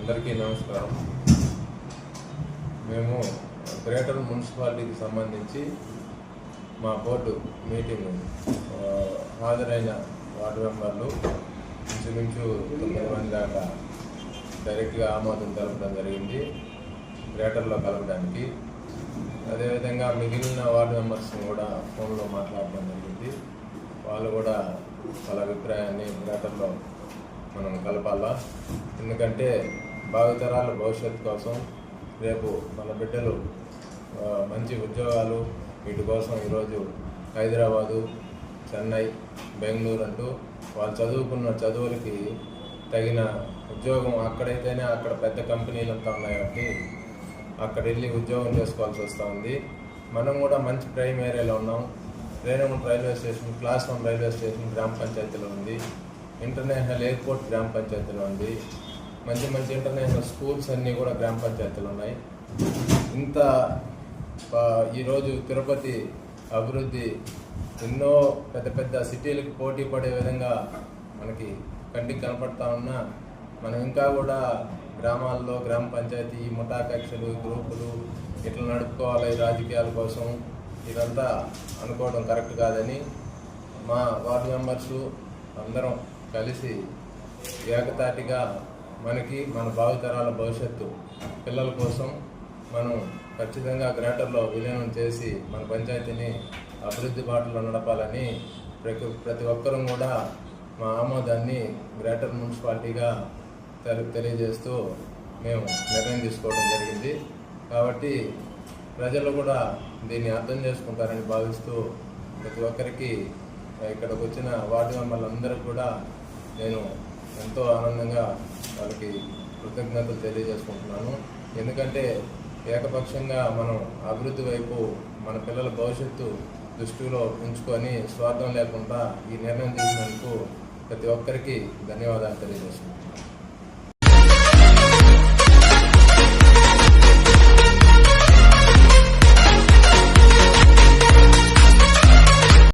అందరికీ నమస్కారం. మేము గ్రేటర్ మున్సిపాలిటీకి సంబంధించి మా బోర్డు మీటింగ్ హాజరైన వార్డు మెంబర్లు ఇంచుమించు 9 మంది దాకా డైరెక్ట్గా ఆమోదం తెలపడం జరిగింది గ్రేటర్లో కలపడానికి. అదేవిధంగా మిగిలిన వార్డు మెంబర్స్ని కూడా ఫోన్లో మాట్లాడడం జరిగింది. వాళ్ళు కూడా వాళ్ళ అభిప్రాయాన్ని గ్రేటర్లో మనం కలపాలా. ఎందుకంటే భావితరాల భవిష్యత్తు కోసం రేపు మన బిడ్డలు మంచి ఉద్యోగాలు వీటి కోసం ఈరోజు హైదరాబాదు, చెన్నై, బెంగళూరు అంటూ వాళ్ళు చదువుకున్న చదువులకి తగిన ఉద్యోగం అక్కడైతేనే అక్కడ పెద్ద కంపెనీలు అంతా ఉన్నాయి కాబట్టి అక్కడ వెళ్ళి ఉద్యోగం చేసుకోవాల్సి వస్తూ ఉంది. మనం కూడా మంచి ప్రైమ్ ఏరియాలో ఉన్నాం. Renigunta railway station, class 1 railway station గ్రామ పంచాయతీలో ఉంది. ఇంటర్నేషనల్ ఎయిర్పోర్ట్ గ్రామ పంచాయతీలో ఉంది. మంచి మంచి ఇంటర్నేషనల్ స్కూల్స్ అన్నీ కూడా గ్రామ పంచాయతీలు ఉన్నాయి. ఇంత ఈరోజు తిరుపతి అభివృద్ధి ఎన్నో పెద్ద పెద్ద సిటీలకు పోటీ పడే విధంగా మనకి కంటికి కనపడతా ఉన్నా మనం ఇంకా కూడా గ్రామాల్లో గ్రామ పంచాయతీ ముఠా కక్షలు, గ్రూపులు ఇట్లా నడుపుకోవాలి రాజకీయాల కోసం, ఇదంతా అనుకోవడం కరెక్ట్ కాదని మా వార్డు మెంబర్సు అందరం కలిసి ఏకతాటిగా మనకి మన భావితరాల భవిష్యత్తు పిల్లల కోసం మనం ఖచ్చితంగా గ్రేటర్లో విలీనం చేసి మన పంచాయతీని అభివృద్ధి బాటలో నడపాలని ప్రతి ఒక్కరూ కూడా మా ఆమోదాన్ని గ్రేటర్ మున్సిపాలిటీగా తెలియజేస్తూ మేము నిర్ణయం తీసుకోవడం జరిగింది. కాబట్టి ప్రజలు కూడా దీన్ని అర్థం చేసుకుంటారని భావిస్తూ ప్రతి ఒక్కరికి ఇక్కడికి వచ్చిన వార్డు మెంబర్లందరికీ కూడా నేను ఎంతో ఆనందంగా వాళ్ళకి కృతజ్ఞతలు తెలియజేసుకుంటున్నాను. ఎందుకంటే ఏకపక్షంగా మనం అభివృద్ధి వైపు మన పిల్లల భవిష్యత్తు దృష్టిలో ఉంచుకొని స్వార్థం లేకుండా ఈ నిర్ణయం తీసుకున్నందుకు ప్రతి ఒక్కరికి ధన్యవాదాలు తెలియజేస్తున్నాను.